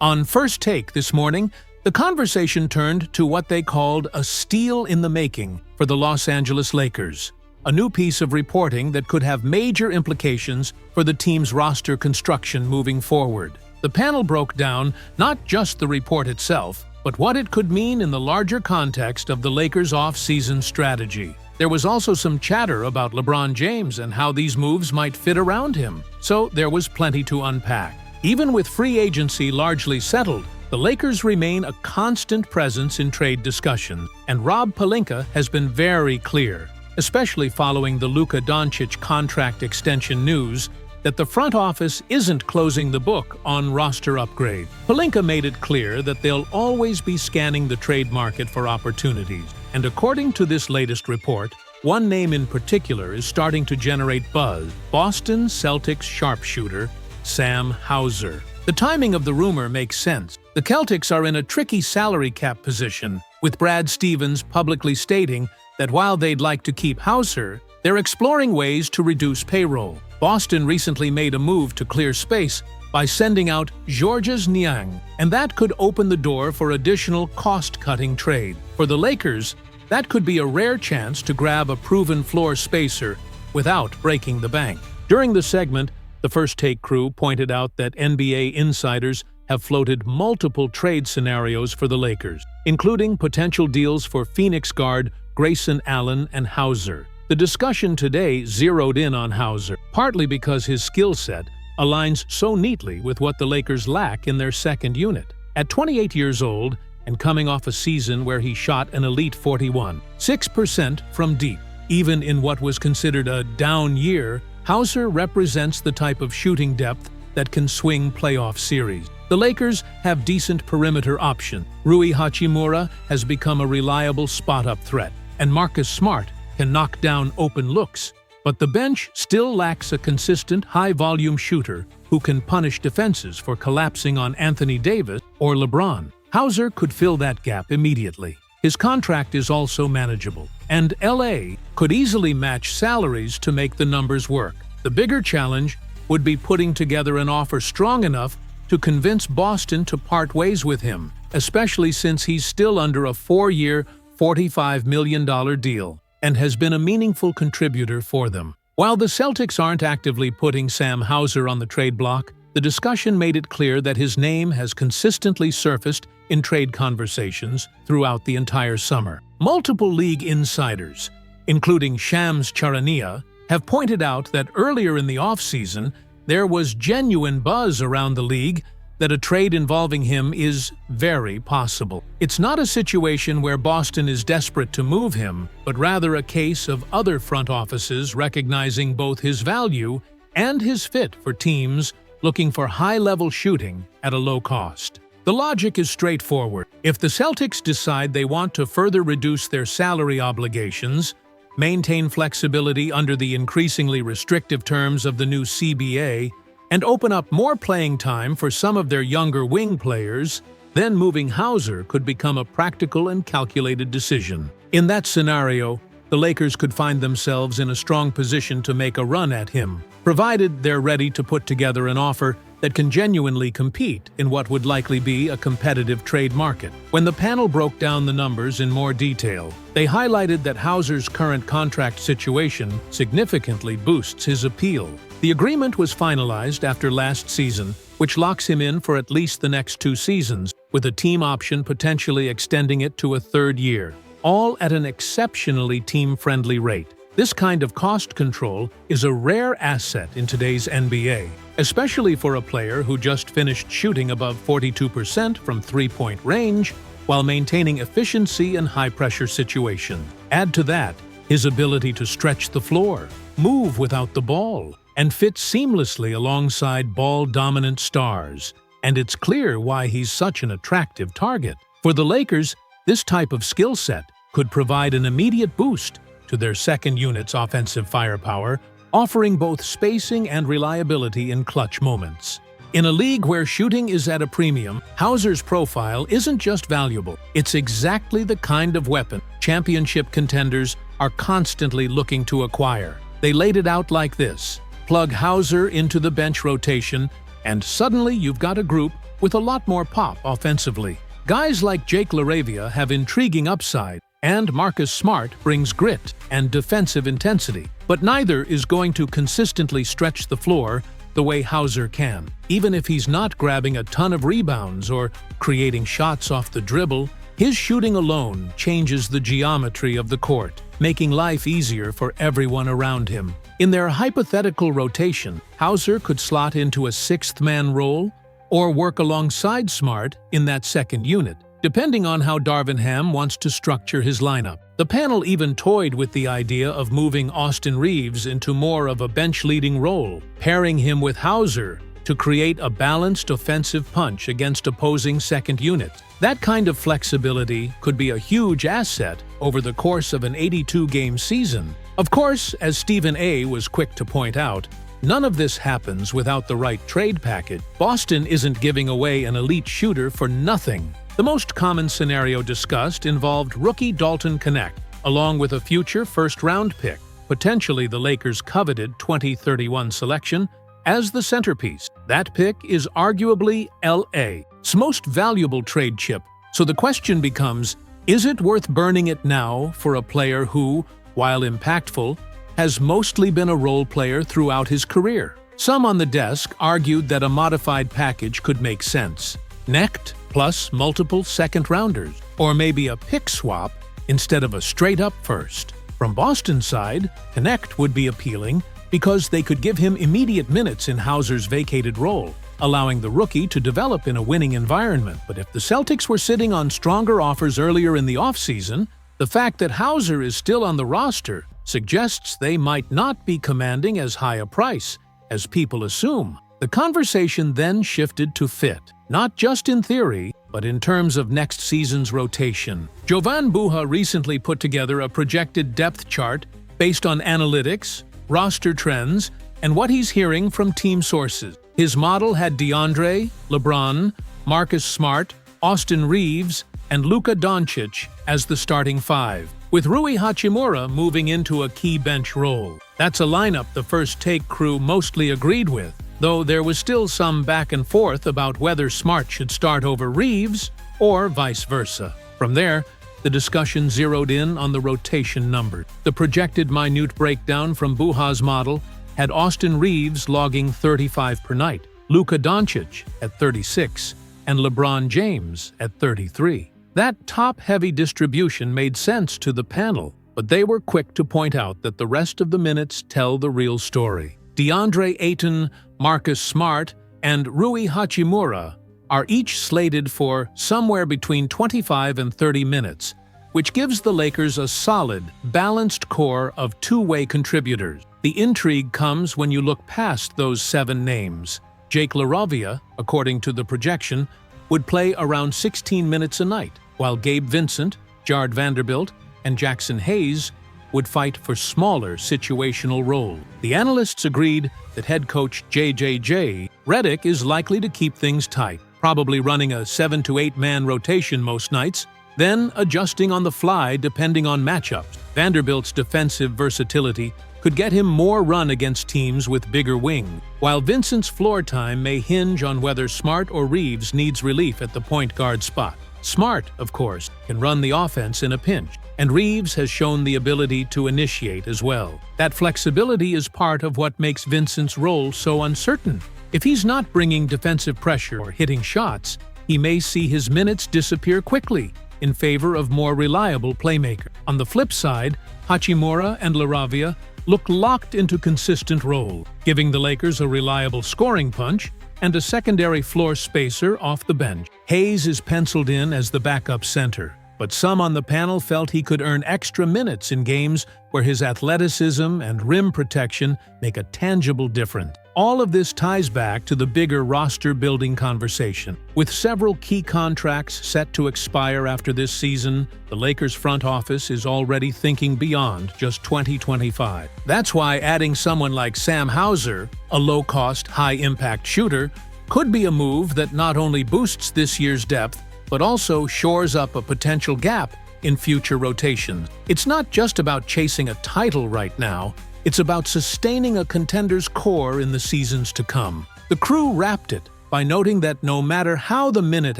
On First Take this morning, the conversation turned to what they called a steal in the making for the Los Angeles Lakers, a new piece of reporting that could have major implications for the team's roster construction moving forward. The panel broke down not just the report itself, but what it could mean in the larger context of the Lakers' off-season strategy. There was also some chatter about LeBron James and how these moves might fit around him, so there was plenty to unpack. Even with free agency largely settled, the Lakers remain a constant presence in trade discussion, and Rob Pelinka has been very clear, especially following the Luka Doncic contract extension news, that the front office isn't closing the book on roster upgrade. Pelinka made it clear that they'll always be scanning the trade market for opportunities, and according to this latest report, one name in particular is starting to generate buzz: Boston Celtics sharpshooter Sam Hauser. The timing of the rumor makes sense. The Celtics are in a tricky salary cap position, with Brad Stevens publicly stating that while they'd like to keep Hauser, they're exploring ways to reduce payroll. Boston recently made a move to clear space by sending out Georges Niang, and that could open the door for additional cost-cutting trade. For the Lakers, that could be a rare chance to grab a proven floor spacer without breaking the bank. During the segment, the First Take crew pointed out that NBA insiders have floated multiple trade scenarios for the Lakers, including potential deals for Phoenix guard Grayson Allen and Hauser. The discussion today zeroed in on Hauser, partly because his skill set aligns so neatly with what the Lakers lack in their second unit. At 28 years old and coming off a season where he shot an elite 41.6% from deep, even in what was considered a down year, Hauser represents the type of shooting depth that can swing playoff series. The Lakers have decent perimeter options. Rui Hachimura has become a reliable spot-up threat, and Marcus Smart can knock down open looks. But the bench still lacks a consistent, high-volume shooter who can punish defenses for collapsing on Anthony Davis or LeBron. Hauser could fill that gap immediately. His contract is also manageable, and LA could easily match salaries to make the numbers work. The bigger challenge would be putting together an offer strong enough to convince Boston to part ways with him, especially since he's still under a 4-year, $45 million deal and has been a meaningful contributor for them. While the Celtics aren't actively putting Sam Hauser on the trade block, the discussion made it clear that his name has consistently surfaced in trade conversations throughout the entire summer. Multiple league insiders, including Shams Charania, have pointed out that earlier in the offseason, there was genuine buzz around the league that a trade involving him is very possible. It's not a situation where Boston is desperate to move him, but rather a case of other front offices recognizing both his value and his fit for teams looking for high-level shooting at a low cost. The logic is straightforward. If the Celtics decide they want to further reduce their salary obligations, maintain flexibility under the increasingly restrictive terms of the new CBA, and open up more playing time for some of their younger wing players, then moving Hauser could become a practical and calculated decision. In that scenario, the Lakers could find themselves in a strong position to make a run at him, provided they're ready to put together an offer that can genuinely compete in what would likely be a competitive trade market. When the panel broke down the numbers in more detail, they highlighted that Hauser's current contract situation significantly boosts his appeal. The agreement was finalized after last season, which locks him in for at least the next 2 seasons, with a team option potentially extending it to a 3rd year, all at an exceptionally team-friendly rate. This kind of cost control is a rare asset in today's NBA, especially for a player who just finished shooting above 42% from three-point range while maintaining efficiency in high-pressure situations. Add to that his ability to stretch the floor, move without the ball, and fit seamlessly alongside ball-dominant stars, and it's clear why he's such an attractive target. For the Lakers, this type of skill set could provide an immediate boost to their second unit's offensive firepower, offering both spacing and reliability in clutch moments. In a league where shooting is at a premium, Hauser's profile isn't just valuable, it's exactly the kind of weapon championship contenders are constantly looking to acquire. They laid it out like this: plug Hauser into the bench rotation, and suddenly you've got a group with a lot more pop offensively. Guys like Jake LaRavia have intriguing upside, and Marcus Smart brings grit and defensive intensity, but neither is going to consistently stretch the floor the way Hauser can. Even if he's not grabbing a ton of rebounds or creating shots off the dribble, his shooting alone changes the geometry of the court, making life easier for everyone around him. In their hypothetical rotation, Hauser could slot into a sixth-man role or work alongside Smart in that second unit, depending on how Darvin Ham wants to structure his lineup. The panel even toyed with the idea of moving Austin Reaves into more of a bench-leading role, pairing him with Hauser to create a balanced offensive punch against opposing second units. That kind of flexibility could be a huge asset over the course of an 82-game season. Of course, as Stephen A. was quick to point out, none of this happens without the right trade package. Boston isn't giving away an elite shooter for nothing. The most common scenario discussed involved rookie Dalton Knecht, along with a future first-round pick, potentially the Lakers' coveted 2031 selection, as the centerpiece. That pick is arguably LA's most valuable trade chip, so the question becomes, is it worth burning it now for a player who, while impactful, has mostly been a role player throughout his career? Some on the desk argued that a modified package could make sense. Knecht plus multiple second-rounders, or maybe a pick swap instead of a straight-up first. From Boston's side, Knecht would be appealing because they could give him immediate minutes in Hauser's vacated role, allowing the rookie to develop in a winning environment. But if the Celtics were sitting on stronger offers earlier in the offseason, the fact that Hauser is still on the roster suggests they might not be commanding as high a price as people assume. The conversation then shifted to fit, not just in theory, but in terms of next season's rotation. Jovan Buha recently put together a projected depth chart based on analytics, roster trends, and what he's hearing from team sources. His model had DeAndre, LeBron, Marcus Smart, Austin Reaves, and Luka Doncic as the starting five, with Rui Hachimura moving into a key bench role. That's a lineup the First Take crew mostly agreed with, though there was still some back and forth about whether Smart should start over Reaves or vice versa. From there, the discussion zeroed in on the rotation numbers. The projected minute breakdown from Buha's model had Austin Reaves logging 35 per night, Luka Doncic at 36, and LeBron James at 33. That top-heavy distribution made sense to the panel, but they were quick to point out that the rest of the minutes tell the real story. DeAndre Ayton, Marcus Smart, and Rui Hachimura are each slated for somewhere between 25 and 30 minutes, which gives the Lakers a solid, balanced core of two-way contributors. The intrigue comes when you look past those 7 names. Jake LaRavia, according to the projection, would play around 16 minutes a night, while Gabe Vincent, Jared Vanderbilt, and Jackson Hayes would fight for smaller situational roles. The analysts agreed that head coach JJJ Redick is likely to keep things tight, probably running a 7 to 8 man rotation most nights, then adjusting on the fly depending on matchups. Vanderbilt's defensive versatility could get him more run against teams with bigger wings, while Vincent's floor time may hinge on whether Smart or Reaves needs relief at the point guard spot. Smart, of course, can run the offense in a pinch, and Reaves has shown the ability to initiate as well. That flexibility is part of what makes Vincent's role so uncertain. If he's not bringing defensive pressure or hitting shots, he may see his minutes disappear quickly in favor of more reliable playmaker. On the flip side, Hachimura and LaRavia look locked into consistent role, giving the Lakers a reliable scoring punch and a secondary floor spacer off the bench. Hayes is penciled in as the backup center, but some on the panel felt he could earn extra minutes in games where his athleticism and rim protection make a tangible difference. All of this ties back to the bigger roster-building conversation. With several key contracts set to expire after this season, the Lakers front office is already thinking beyond just 2025. That's why adding someone like Sam Hauser, a low-cost, high-impact shooter, could be a move that not only boosts this year's depth, but also shores up a potential gap in future rotations. It's not just about chasing a title right now, it's about sustaining a contender's core in the seasons to come. The crew wrapped it by noting that no matter how the minute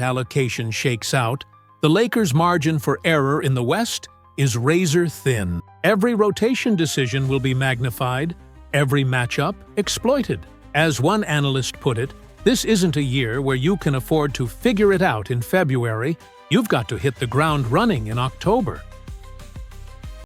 allocation shakes out, the Lakers' margin for error in the West is razor thin. Every rotation decision will be magnified, every matchup exploited. As one analyst put it, this isn't a year where you can afford to figure it out in February. You've got to hit the ground running in October.